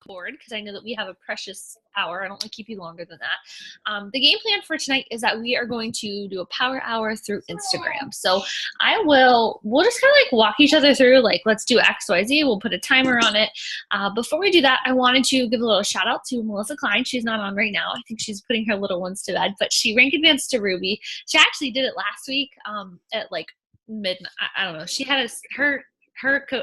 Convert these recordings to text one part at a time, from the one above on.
board because I know that we have a precious hour. I don't want to keep you longer than that. The game plan for tonight is that we are going to do a power hour through Instagram. So we'll just kind of like walk each other through, like, let's do X, Y, Z. We'll put a timer on it. Before we do that, I wanted to give a little shout out to Melissa Klein. She's not on right now. I think she's putting her little ones to bed, but she rank advanced to Ruby. She actually did it last week at like midnight. I don't know. She had her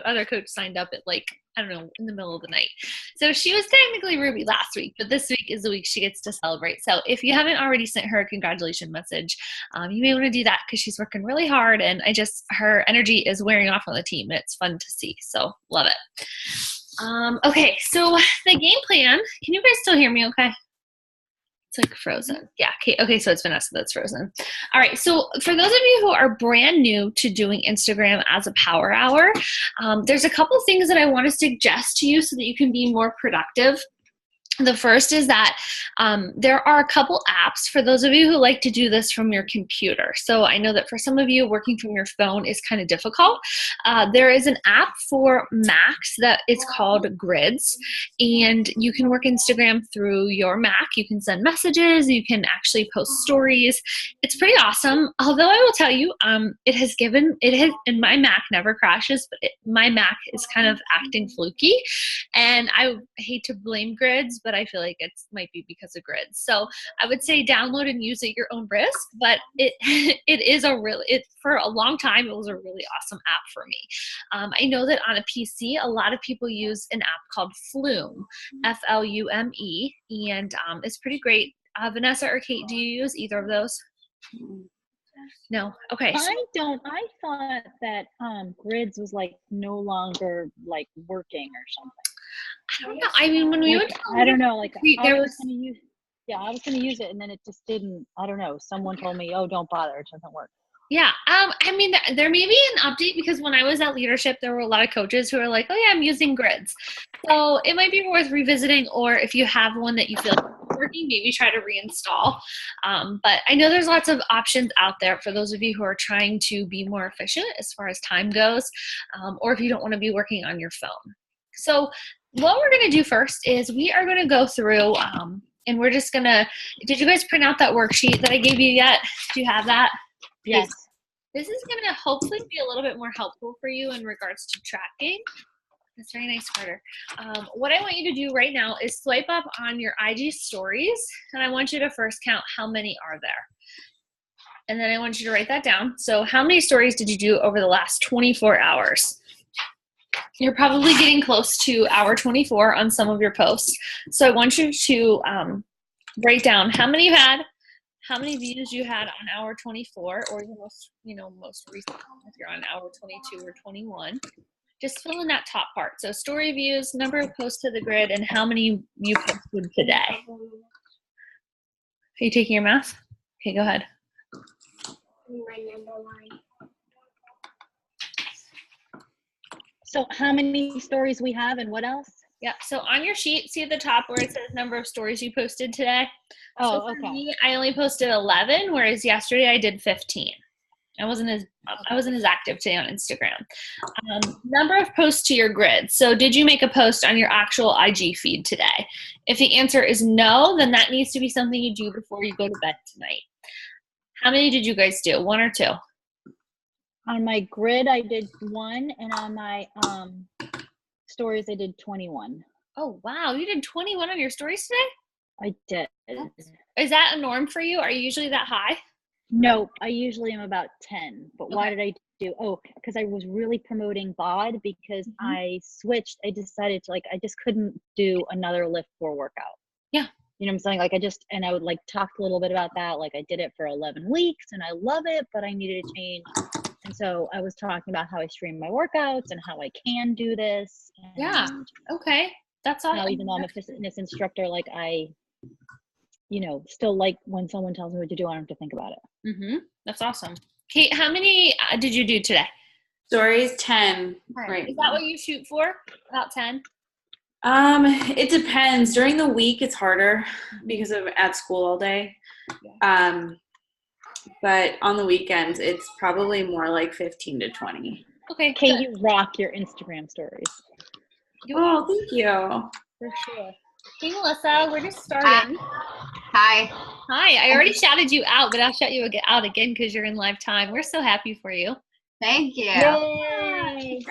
other coach signed up at like, I don't know, in the middle of the night. So she was technically Ruby last week, but this week is the week she gets to celebrate. So if you haven't already sent her a congratulations message, you may want to do that because she's working really hard, and her energy is wearing off on the team. It's fun to see. So love it. Okay, so the game plan, can you guys still hear me okay? It's like frozen. Yeah. Okay. So it's Vanessa that's frozen. All right. So for those of you who are brand new to doing Instagram as a power hour, there's a couple things that I want to suggest to you so that you can be more productive. The first is that there are a couple apps for those of you who like to do this from your computer. So I know that for some of you, working from your phone is kind of difficult. There is an app for Macs that is called Grids, and you can work Instagram through your Mac. You can send messages. You can actually post stories. It's pretty awesome. Although I will tell you, and my Mac never crashes, but my Mac is kind of acting fluky, and I hate to blame Grids, but I feel like it might be because of Grids. So I would say download and use at your own risk, but for a long time, it was a really awesome app for me. I know that on a PC, a lot of people use an app called Flume, Flume, and it's pretty great. Vanessa or Kate, do you use either of those? No? Okay. I don't. I thought that Grids was like no longer like working or something. I don't know. I mean, when we would, I don't know. Like I was going to use it, and then it just didn't. I don't know. Someone told me, "Oh, don't bother. It doesn't work." Yeah. I mean, there may be an update because when I was at leadership, there were a lot of coaches who were like, "Oh yeah, I'm using Grids." So it might be worth revisiting, or if you have one that you feel like is working, maybe try to reinstall. But I know there's lots of options out there for those of you who are trying to be more efficient as far as time goes, or if you don't want to be working on your phone. So what we're going to do first is we are going to go through, and we're just going to, did you guys print out that worksheet that I gave you yet? Do you have that? Yes. This is going to hopefully be a little bit more helpful for you in regards to tracking. That's very nice, Carter. What I want you to do right now is swipe up on your IG stories, and I want you to first count how many are there. And then I want you to write that down. So how many stories did you do over the last 24 hours? You're probably getting close to hour 24 on some of your posts. So I want you to write down how many you had, how many views you had on hour 24, or your most recent if you're on hour 22 or 21. Just fill in that top part. So story views, number of posts to the grid, and how many you posted today. Are you taking your math? Okay, go ahead. My number one. So how many stories we have and what else? Yeah, so on your sheet, see at the top where it says number of stories you posted today? Oh, so for okay. me, I only posted 11, whereas yesterday I did 15. I wasn't as active today on Instagram. Number of posts to your grid. So did you make a post on your actual IG feed today? If the answer is no, then that needs to be something you do before you go to bed tonight. How many did you guys do? One or two? On my grid, I did 1, and on my stories, I did 21. Oh, wow. You did 21 on your stories today? I did. Is that a norm for you? Are you usually that high? No, I usually am about 10. But Okay. why did I do? Oh, because I was really promoting BOD because I switched. I decided to, I just couldn't do another Lift 4 workout. Yeah. You know what I'm saying? And I would talk a little bit about that. I did it for 11 weeks and I love it, but I needed to change. And so I was talking about how I stream my workouts and how I can do this. Yeah. Okay. That's awesome. How even though I'm a fitness instructor, I still like when someone tells me what to do, I don't have to think about it. Mm-hmm. That's awesome. Kate, how many did you do today? Stories, 10. Right. Is that what you shoot for? About 10? It depends. During the week, it's harder because of at school all day. Yeah. But on the weekends, it's probably more like 15 to 20. Okay. Kate, you rock your Instagram stories. Oh, thank you. For sure. Hey, Melissa, we're just starting. Hi. Hi. I already shouted you out, but I'll shout you out again because you're in live time. We're so happy for you. Thank you. Yay!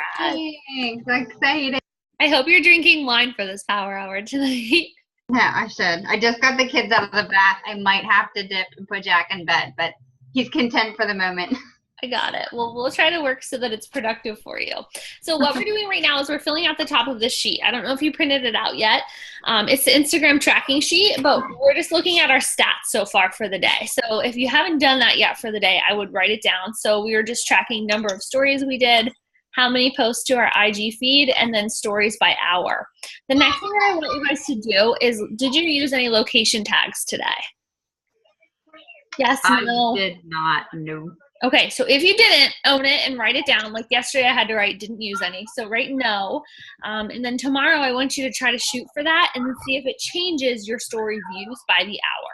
Thanks. Excited. I hope you're drinking wine for this power hour tonight. Yeah, I should. I just got the kids out of the bath. I might have to dip and put Jack in bed, but he's content for the moment. I got it. Well, we'll try to work so that it's productive for you. So what we're doing right now is we're filling out the top of this sheet. I don't know if you printed it out yet. It's the Instagram tracking sheet, but we're just looking at our stats so far for the day. So if you haven't done that yet for the day, I would write it down. So we were just tracking number of stories we did, how many posts to our IG feed, and then stories by hour. The next thing that I want you guys to do is, did you use any location tags today? Yes, no? I did not. No. Okay, so if you didn't, own it and write it down. Like yesterday I had to write didn't use any. So write no. And then tomorrow I want you to try to shoot for that and then see if it changes your story views by the hour.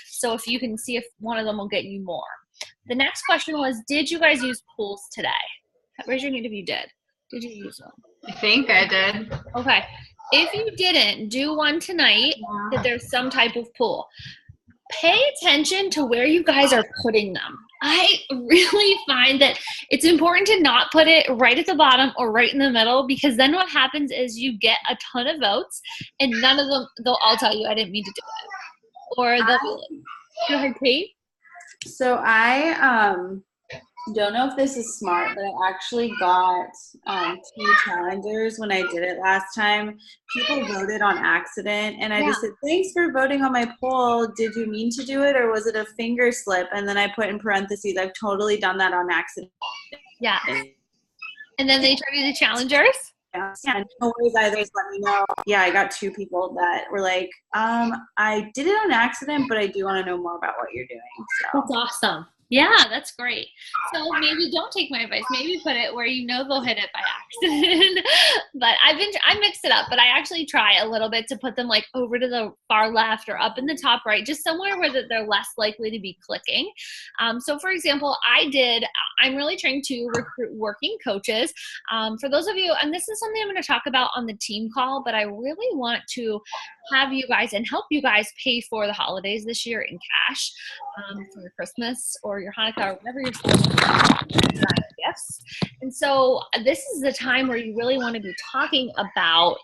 So if you can see if one of them will get you more. The next question was, did you guys use pools today? Raise your hand if you did. Did you use them? I think I did. Okay. If you didn't, do one tonight that there's some type of pool. Pay attention to where you guys are putting them. I really find that it's important to not put it right at the bottom or right in the middle, because then what happens is you get a ton of votes and none of them, they'll all tell you I didn't mean to do it. Or they'll be like, go ahead, Kate. So I don't know if this is smart, but I actually got 2 challengers when I did it last time. People voted on accident, and I just said, thanks for voting on my poll. Did you mean to do it, or was it a finger slip? And then I put in parentheses, I've totally done that on accident. Yeah. And then they turn into challengers? Yeah, no worries either. Just let me know. Yeah, I got 2 people that were like, I did it on accident, but I do want to know more about what you're doing. So. That's awesome. Yeah, that's great. So maybe don't take my advice. Maybe put it where you know they'll hit it by accident. But I mixed it up, but I actually try a little bit to put them like over to the far left or up in the top right, just somewhere where they're less likely to be clicking. So for example, I'm really trying to recruit working coaches. For those of you, and this is something I'm going to talk about on the team call, but I really want to have you guys and help you guys pay for the holidays this year in cash, for your Christmas or your Hanukkah or whatever you're celebrating, gifts. And so this is the time where you really want to be talking about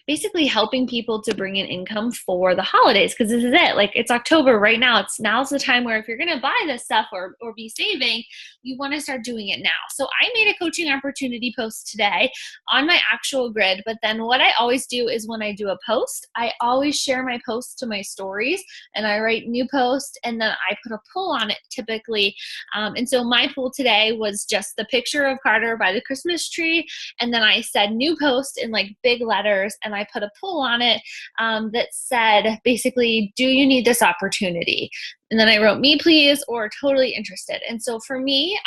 basically helping people to bring in income for the holidays, because this is it. Like, it's October right now. Now's the time where if you're going to buy this stuff or be saving, you want to start doing it now. So I made a coaching opportunity post today on my actual grid, but then what I always do is when I do a post, I always share my posts to my stories and I write new post and then I put a poll on it typically. And so my poll today was just the picture of Carter by the Christmas tree, and then I said new post in like big letters, and I put a poll on it that said basically, do you need this opportunity? And then I wrote me please or totally interested. And so for me,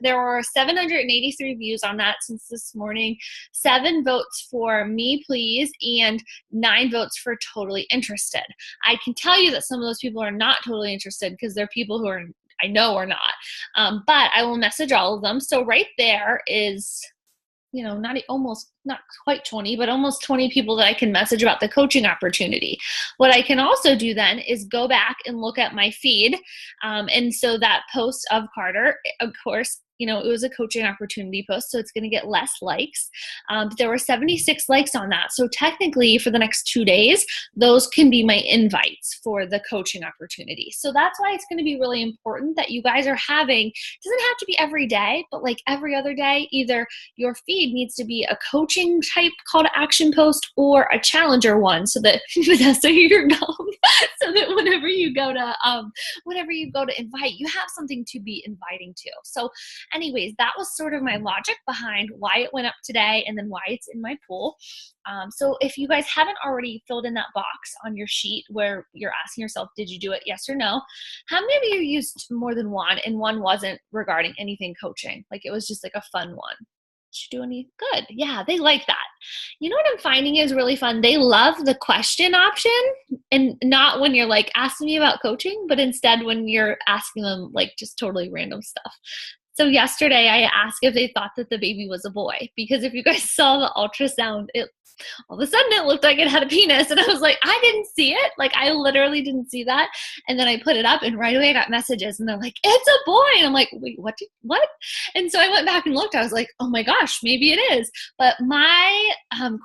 there were 783 views on that since this morning, 7 votes for me please, and 9 votes for totally interested. I can tell you that some of those people are not totally interested because they're people who are, I know are not, but I will message all of them. So right there is, you know, not quite 20, but almost 20 people that I can message about the coaching opportunity. What I can also do then is go back and look at my feed. And so that post of Carter, of course, you know, it was a coaching opportunity post, so it's going to get less likes. But there were 76 likes on that. So technically for the next 2 days, those can be my invites for the coaching opportunity. So that's why it's going to be really important that you guys are having, it doesn't have to be every day, but like every other day, either your feed needs to be a coaching type call to action post or a challenger one, so that Vanessa, you're gone, so that whenever you go to invite, you have something to be inviting to. So anyways, that was sort of my logic behind why it went up today and then why it's in my pool. So if you guys haven't already filled in that box on your sheet where you're asking yourself, did you do it? Yes or no? How many of you used more than one and one wasn't regarding anything coaching? Like it was just like a fun one. Did you do any good? Yeah, they like that. You know what I'm finding is really fun? They love the question option, and not when you're like asking me about coaching, but instead when you're asking them like just totally random stuff. So yesterday I asked if they thought that the baby was a boy, because if you guys saw the ultrasound, all of a sudden it looked like it had a penis. And I was like, I didn't see it. Like, I literally didn't see that. And then I put it up and right away I got messages and they're like, it's a boy. And I'm like, wait, what? And so I went back and looked. I was like, oh my gosh, maybe it is. But my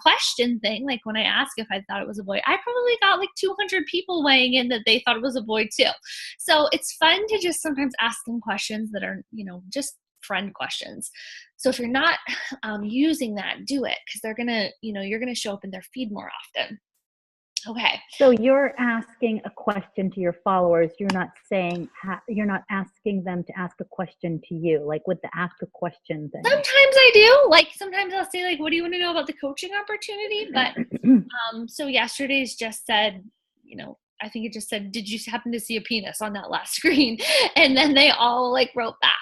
question thing, like when I asked if I thought it was a boy, I probably got like 200 people weighing in that they thought it was a boy too. So it's fun to just sometimes ask them questions that are, just friend questions. So if you're not using that, do it, because they're going to, you're going to show up in their feed more often. Okay. So you're asking a question to your followers. You're not saying, you're not asking them to ask a question to you, like with the ask a question thing. Sometimes I do. Like sometimes I'll say like, what do you want to know about the coaching opportunity? But so yesterday's just said, I think it just said, did you happen to see a penis on that last screen? And then they all like wrote back.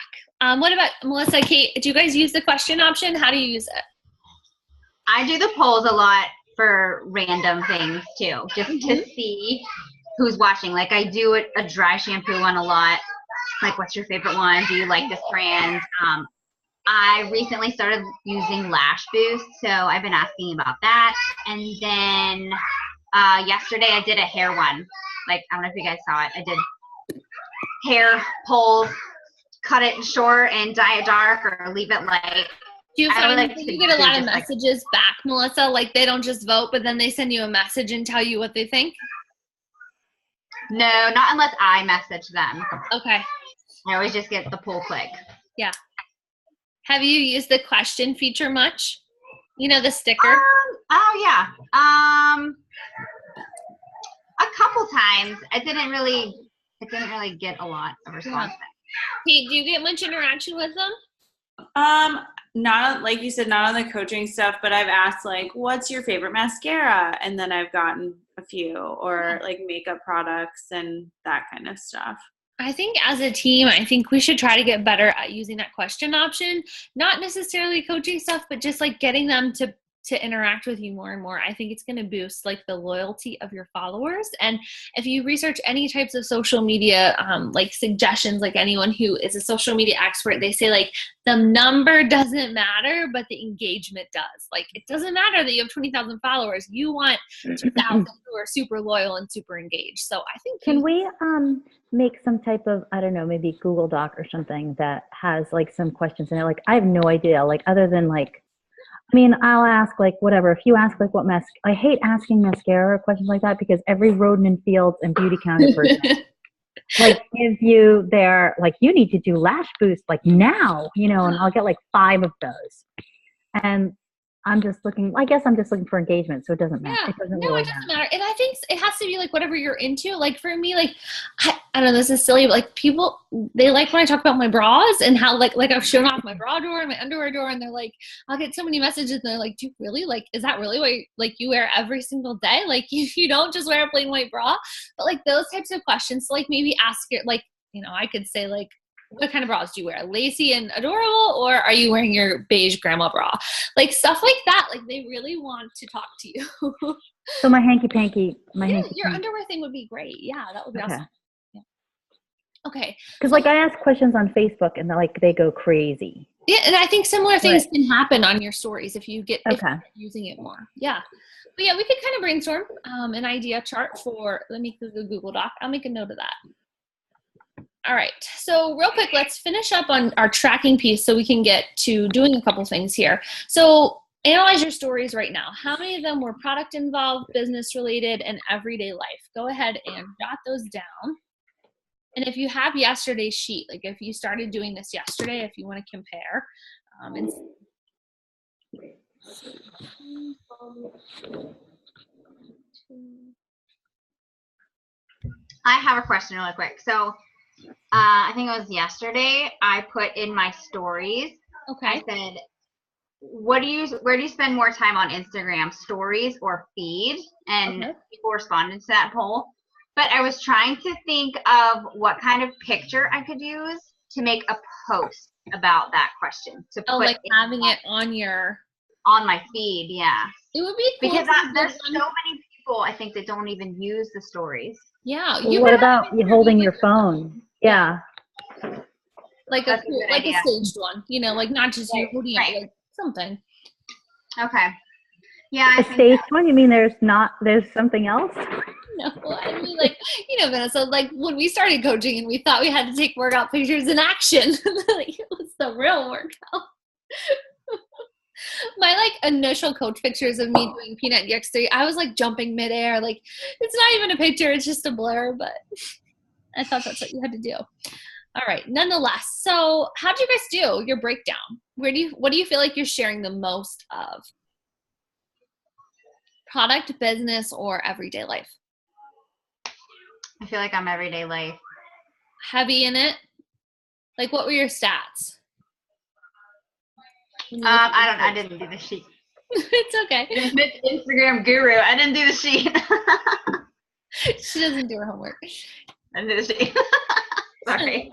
What about Melissa, Kate? Do you guys use the question option? How do you use it? I do the polls a lot for random things too, just to see who's watching. Like I do a dry shampoo one a lot. Like, what's your favorite one? Do you like this brand? I recently started using Lash Boost, so I've been asking about that. And then yesterday I did a hair one. Like, I don't know if you guys saw it. I did hair polls, cut it short and dye it dark or leave it light. Do you find like that you get a lot of messages back, Melissa? Like they don't just vote, but then they send you a message and tell you what they think? No, not unless I message them. Okay. I always just get the poll click. Yeah. Have you used the question feature much? The sticker? Oh yeah. A couple times. It didn't really get a lot of response. Hey, do you get much interaction with them? Not like you said, not on the coaching stuff, but I've asked like, what's your favorite mascara? And then I've gotten a few, or like makeup products and that kind of stuff. I think as a team, I think we should try to get better at using that question option, not necessarily coaching stuff, but just like getting them to interact with you more and more. I think it's going to boost like the loyalty of your followers. And if you research any types of social media, like suggestions, like anyone who is a social media expert, they say like the number doesn't matter, but the engagement does. Like it doesn't matter that you have 20,000 followers. You want 2,000 who are super loyal and super engaged. So I think can we make some type of, I don't know, maybe Google Doc or something that has like some questions in it? Like I have no idea, like other than like, I'll ask like whatever. If you ask like what I hate asking mascara questions like that because every Roden and Fields and Beauty Counter person like give you their like you need to do Lash Boost like now, and I'll get like 5 of those. And I'm just looking for engagement, so it doesn't matter. Yeah. It doesn't matter. And I think it has to be like whatever you're into. Like for me, like I don't know, this is silly, but like people, they like when I talk about my bras and how like I've shown off my bra drawer and my underwear drawer, and they're like, I'll get so many messages and they're like, do you really, like, is that really what you wear every single day? Like you don't just wear a plain white bra, but like those types of questions. So like maybe ask it, like, I could say like, what kind of bras do you wear? Lacy and adorable, or are you wearing your beige grandma bra? Like stuff like that. Like they really want to talk to you. So my hanky panky, your underwear thing would be great. Yeah, that would be awesome. Yeah. Okay. Because like I ask questions on Facebook and they go crazy. Yeah, and I think similar things can happen on your stories if you get if you're using it more. Yeah. But yeah, we could kind of brainstorm an idea chart for. Let me do the Google Doc. I'll make a note of that. All right, so real quick, let's finish up on our tracking piece so we can get to doing a couple things here. So analyze your stories right now. How many of them were product involved, business related, and everyday life? Go ahead and jot those down. And if you have yesterday's sheet, like if you started doing this yesterday, if you want to compare. I have a question really quick. So I think it was yesterday, I put in my stories. Okay. I said, where do you spend more time on Instagram, stories or feed? And people responded to that poll. But I was trying to think of what kind of picture I could use to make a post about that question. To put like having it on my feed, yeah. It would be cool because there's so many people I think that don't even use the stories. Yeah. What about you holding your phone? Yeah. Like a staged one, like not just you holding it, like something. Okay. Yeah, I A think stage one? You mean there's something else? No, I mean, like, Vanessa, like when we started coaching and we thought we had to take workout pictures in action, like it was the real workout. My like initial coach pictures of me doing peanut dexter, I was like jumping midair. Like it's not even a picture, it's just a blur, but I thought that's what you had to do. All right. Nonetheless, so how did you guys do your breakdown? What do you feel like you're sharing the most of? Product, business, or everyday life? I feel like I'm everyday life. Heavy in it? Like what were your stats? When you look at your I posts? didn't do the sheet. It's okay. Instagram guru. I didn't do the sheet. She doesn't do her homework. I didn't do the sheet. Sorry.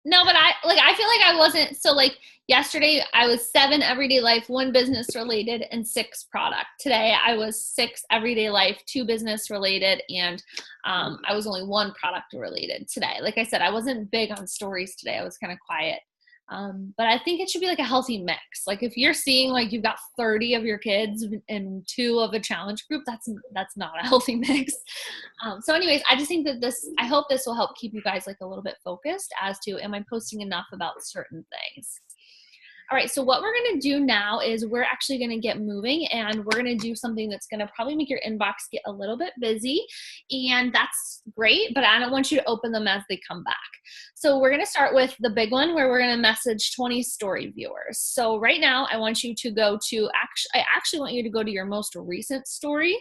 No, but I feel like I wasn't. So like yesterday I was 7 everyday life, 1 business related, and 6 product. Today I was 6 everyday life, 2 business related, and I was only 1 product related today. Like I said, I wasn't big on stories today. I was kind of quiet. But I think it should be like a healthy mix. Like if you're seeing like you've got 30 of your kids and 2 of a challenge group, that's not a healthy mix. So anyways, I just think that I hope this will help keep you guys like a little bit focused as to, am I posting enough about certain things? All right, so what we're gonna do now is we're actually gonna get moving, and we're gonna do something that's gonna probably make your inbox get a little bit busy, and that's great, but I don't want you to open them as they come back. So we're gonna start with the big one where we're gonna message 20 story viewers. So right now I want you to go to, I actually want you to go to your most recent story.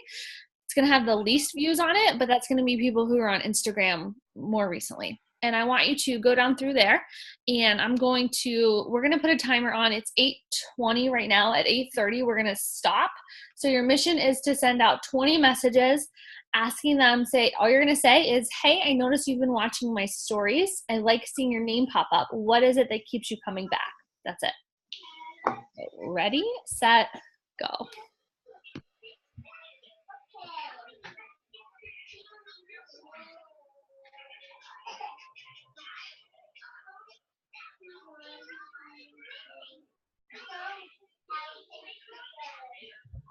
It's gonna have the least views on it, but that's gonna be people who are on Instagram more recently. And I want you to go down through there, and we're going to put a timer on. It's 8:20 right now. At 8:30, we're going to stop. So your mission is to send out 20 messages asking them, all you're going to say is, hey, I noticed you've been watching my stories. I like seeing your name pop up. What is it that keeps you coming back? That's it. Okay, ready, set, go.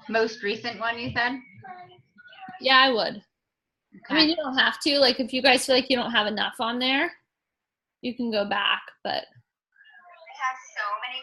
Most recent one you said? Yeah, I would. I mean, Okay. you don't have to. Like, if you guys feel like you don't have enough on there, you can go back, but I have so many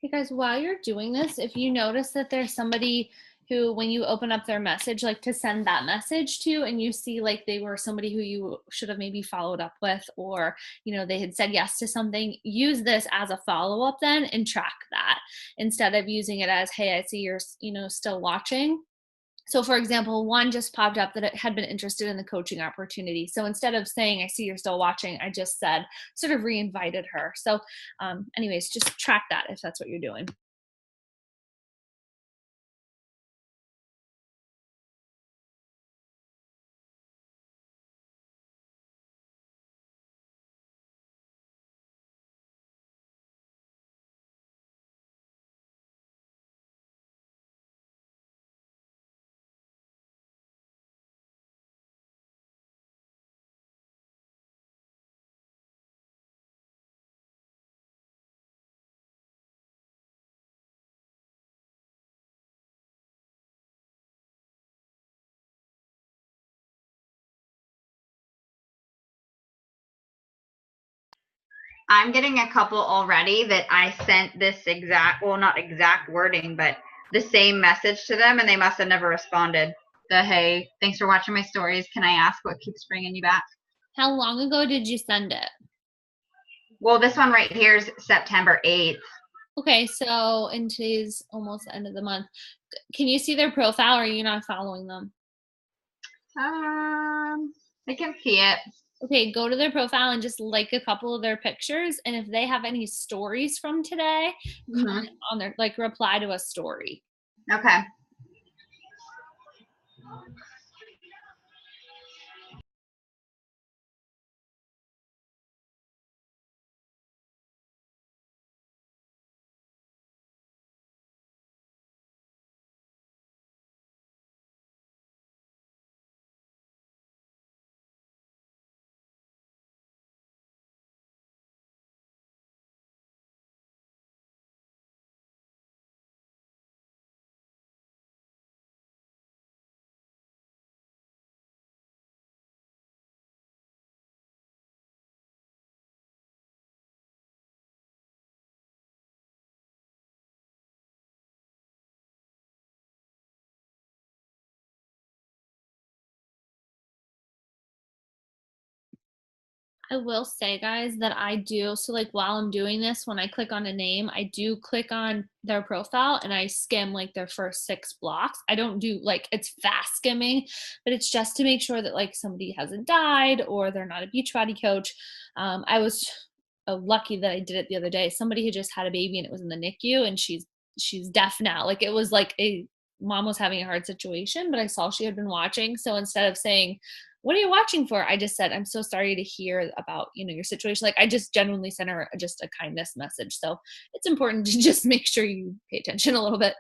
Hey guys, while you're doing this, if you notice that there's somebody who, when you open up their message, like to send that message to, and you see like they were somebody who you should have maybe followed up with, or, they had said yes to something, use this as a follow up then and track that instead of using it as, hey, I see you're, still watching. So, for example, one just popped up that it had been interested in the coaching opportunity. So instead of saying, I see you're still watching, I just said, sort of re-invited her. So, anyways, just track that if that's what you're doing. I'm getting a couple already that I sent this exact, well, not exact wording, but the same message to them, and they must have never responded. Hey, thanks for watching my stories. Can I ask what keeps bringing you back? How long ago did you send it? Well, this one right here is September 8th. Okay, so and today's almost the end of the month. Can you see their profile, or are you not following them? I can see it. Okay, go to their profile and just like a couple of their pictures, and if they have any stories from today, comment on their, like, reply to a story. Okay. I will say, guys, that I do. So, like, while I'm doing this, when I click on a name, I do click on their profile and I skim like their first 6 blocks. I don't do like it's fast skimming, but it's just to make sure that like somebody hasn't died or they're not a Beachbody coach. I was lucky that I did it the other day. Somebody had just had a baby and it was in the NICU, and she's deaf now. Like, it was like a mom was having a hard situation, but I saw she had been watching. So instead of saying, what are you watching for? I just said, I'm so sorry to hear about, your situation. Like, I just genuinely sent her just a kindness message. So it's important to just make sure you pay attention a little bit.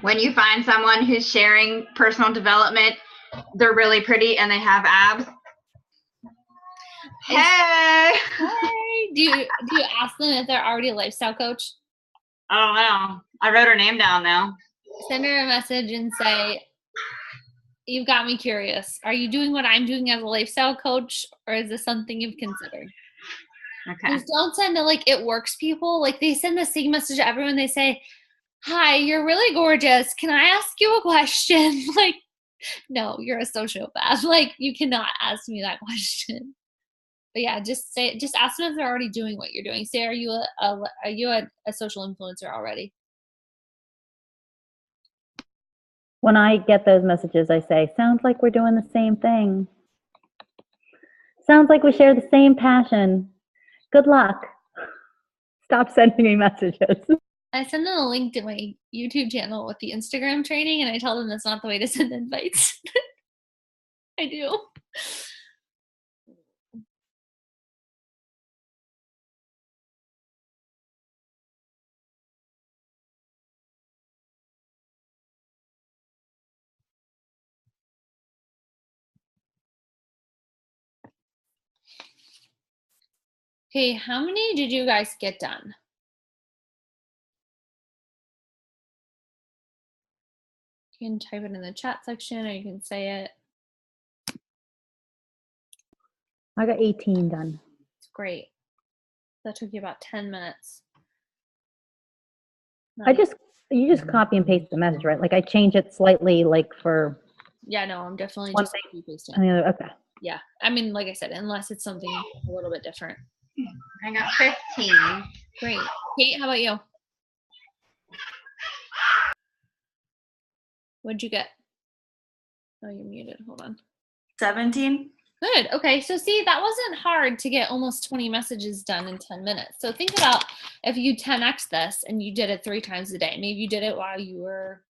When you find someone who's sharing personal development, they're really pretty and they have abs. Hey! Hey, do you ask them if they're already a lifestyle coach? I don't know. I wrote her name down now. Send her a message and say, you've got me curious. Are you doing what I'm doing as a lifestyle coach, or is this something you've considered? Okay. Just don't send it like it works people. Like they send the same message to everyone. They say, hi, you're really gorgeous. Can I ask you a question? Like, no, you're a sociopath. Like you cannot ask me that question. But yeah, just ask them if they're already doing what you're doing. Say, are you a social influencer already? When I get those messages, I say, sounds like we're doing the same thing. Sounds like we share the same passion. Good luck. Stop sending me messages. I send them a link to my YouTube channel with the Instagram training, and I tell them that's not the way to send invites. I do. Okay, how many did you guys get done? You can type it in the chat section, or you can say it. I got 18 done. It's great. That took you about 10 minutes. You just copy and paste the message, right? Like I change it slightly, like for Yeah, no, I'm definitely one just thing copy-pasting. and the other. Okay. Yeah, I mean, like I said, unless it's something a little bit different. I got 15. Great. Kate, how about you? What'd you get? Oh, you're muted. Hold on. 17. Good. Okay. So see, that wasn't hard to get almost 20 messages done in 10 minutes. So think about if you 10x this and you did it 3 times a day. Maybe you did it while you were,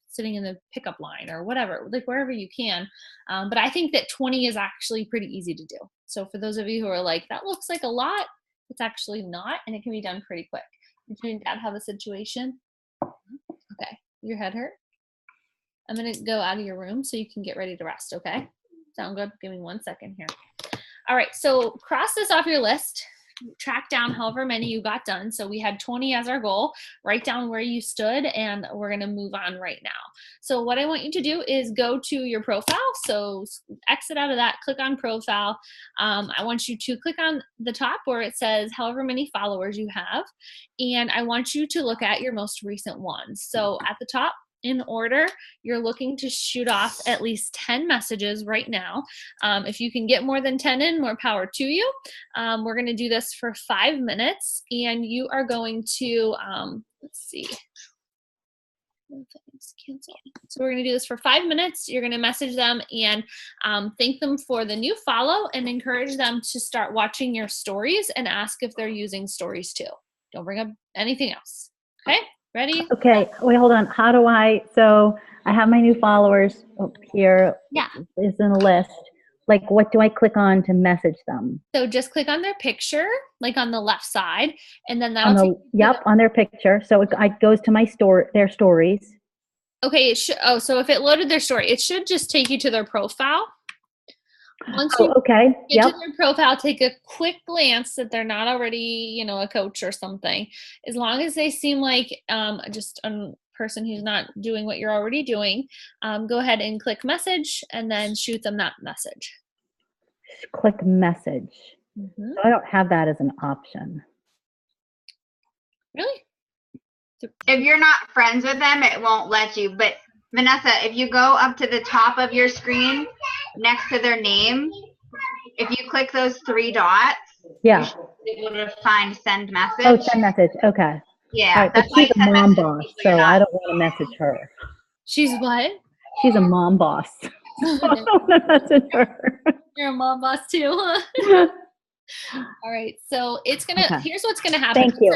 sitting in the pickup line or whatever, like wherever you can. But I think that 20 is actually pretty easy to do. So for those of you who are like, that looks like a lot, it's actually not, and it can be done pretty quick. Did you and Dad have a situation? Okay. Your head hurt? I'm going to go out of your room so you can get ready to rest, okay? Sound good? Give me 1 second here. All right, so cross this off your list. Track down however many you got done. So we had 20 as our goal. Write down where you stood, and we're going to move on right now. So what I want you to do is go to your profile. So exit out of that, click on profile. I want you to click on the top where it says however many followers you have, and I want you to look at your most recent ones. So at the top, in order, you're looking to shoot off at least 10 messages right now. If you can get more than 10 in, more power to you. We're going to do this for 5 minutes, and you are going to, let's see. Cancel. So we're going to do this for 5 minutes. You're going to message them and thank them for the new follow and encourage them to start watching your stories and ask if they're using stories too. Don't bring up anything else. Okay? Ready? Okay. Wait, hold on. So I have my new followers up here. Yeah. It's in a list. Like, what do I click on to message them? So just click on their picture, like on the left side, and then that'll take you to on their picture. So it goes to their stories. Okay, it should. Oh, so if it loaded their story, it should just take you to their profile. Once you get to their profile, take a quick glance that they're not already, a coach or something. As long as they seem like just a person who's not doing what you're already doing, go ahead and click message and then shoot them that message. Click message. Mm-hmm. So I don't have that as an option. Really? If you're not friends with them, it won't let you. But Vanessa, if you go up to the top of your screen next to their name, if you click those 3 dots, you should be able to find send message. Oh, send message. Okay. Yeah. Right, but she's a mom boss, so I don't want to message her. She's what? She's a mom boss. I don't want to message her. You're a mom boss too, huh? All right. So it's going to, here's what's going to happen. Thank you.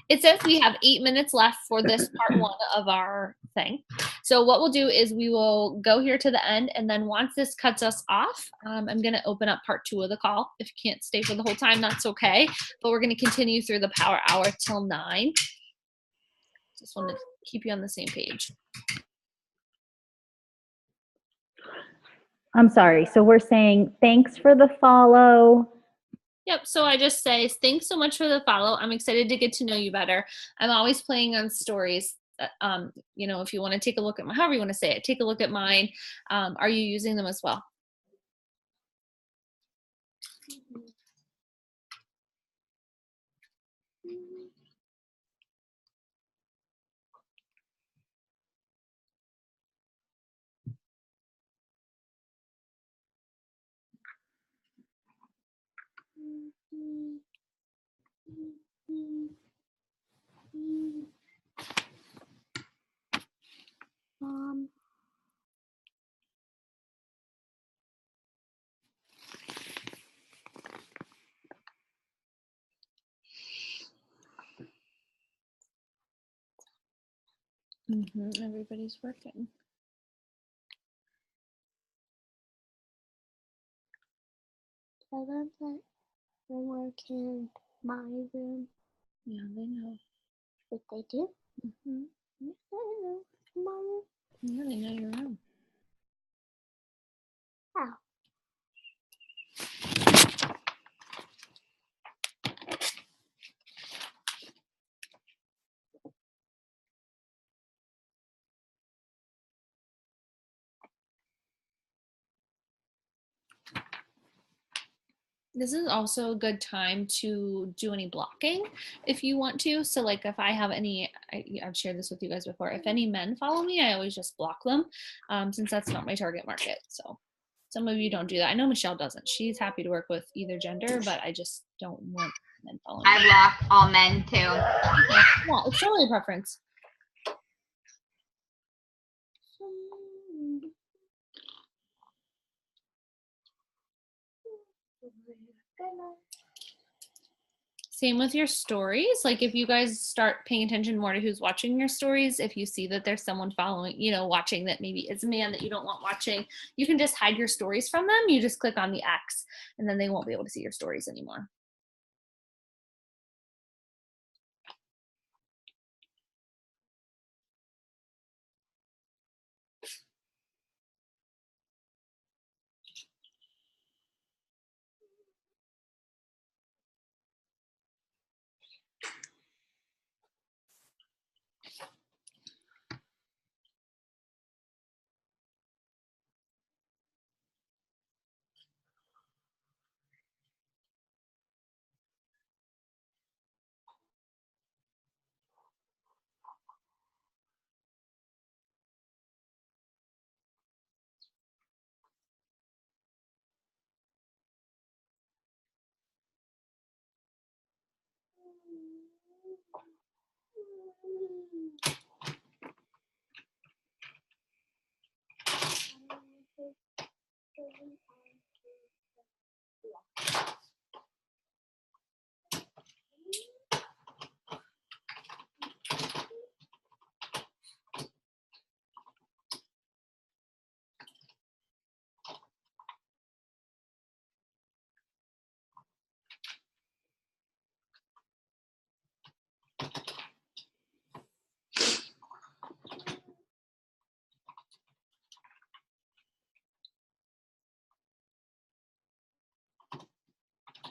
It says we have 8 minutes left for this part 1 of our thing. So what we'll do is we will go here to the end, and then once this cuts us off, I'm going to open up part 2 of the call. If you can't stay for the whole time, that's okay. But we're going to continue through the power hour till 9. Just want to keep you on the same page. I'm sorry. So we're saying thanks for the follow. Yep. So I just say thanks so much for the follow. I'm excited to get to know you better. I'm always playing on stories. You know, if you want to take a look at however you want to say it, take a look at mine. Are you using them as well? Everybody's working. Tell them that I work in my room. Yeah, they know. What they do? Mm-hmm. Yes, I know. My room. Yeah, they know your room. How? This is also a good time to do any blocking if you want to. So like if I have any, I've shared this with you guys before, if any men follow me, I always just block them since that's not my target market. So some of you don't do that. I know Michelle doesn't. She's happy to work with either gender, but I just don't want men following me. I block all men too. Yeah, it's totally a preference. Same with your stories. Like if you guys start paying attention more to who's watching your stories, if you see that there's someone following, you know, watching that maybe is a man that you don't want watching, you can just hide your stories from them. You just click on the X and then they won't be able to see your stories anymore.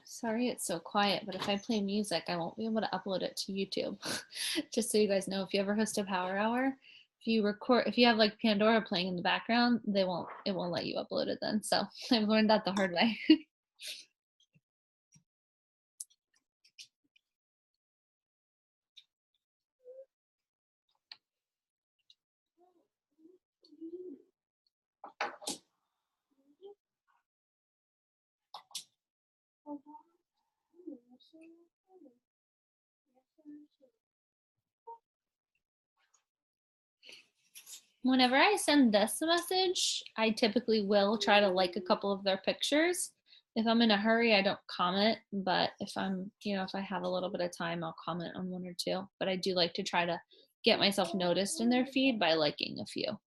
Sorry it's so quiet, but if I play music, I won't be able to upload it to YouTube. Just so you guys know, if you ever host a power hour, if you have like Pandora playing in the background, it won't let you upload it then. So I've learned that the hard way. Whenever I send this message, I typically will try to like a couple of their pictures. If I'm in a hurry, I don't comment, but if if I have a little bit of time, I'll comment on one or two. But I do like to try to get myself noticed in their feed by liking a few.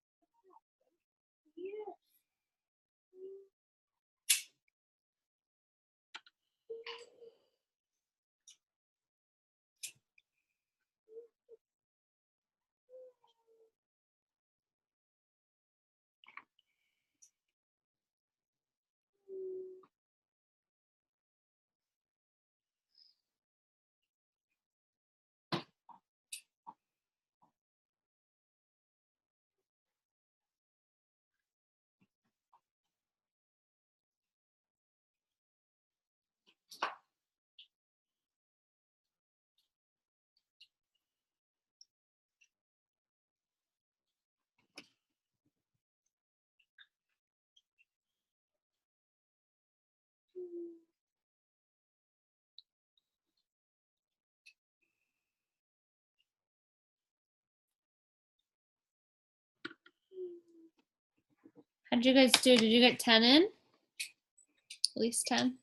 How'd you guys do? Did you get 10 in? At least 10?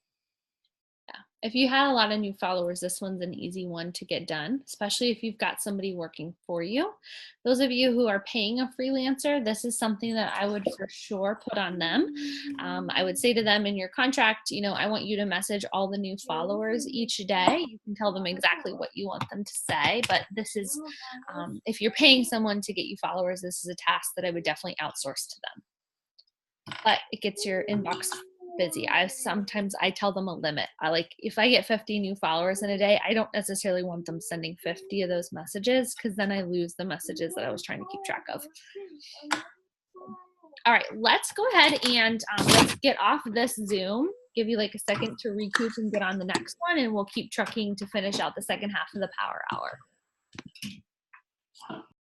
Yeah. If you had a lot of new followers, this one's an easy one to get done, especially if you've got somebody working for you. Those of you who are paying a freelancer, this is something that I would for sure put on them. I would say to them in your contract, you know, I want you to message all the new followers each day. You can tell them exactly what you want them to say, but this is, if you're paying someone to get you followers, this is a task that I would definitely outsource to them. But it gets your inbox busy. Sometimes I tell them a limit. If I get 50 new followers in a day, I don't necessarily want them sending 50 of those messages, because then I lose the messages that I was trying to keep track of. All right, let's go ahead and let's get off this Zoom. Give you like a second to recoup and get on the next one, and we'll keep trucking to finish out the second half of the Power Hour.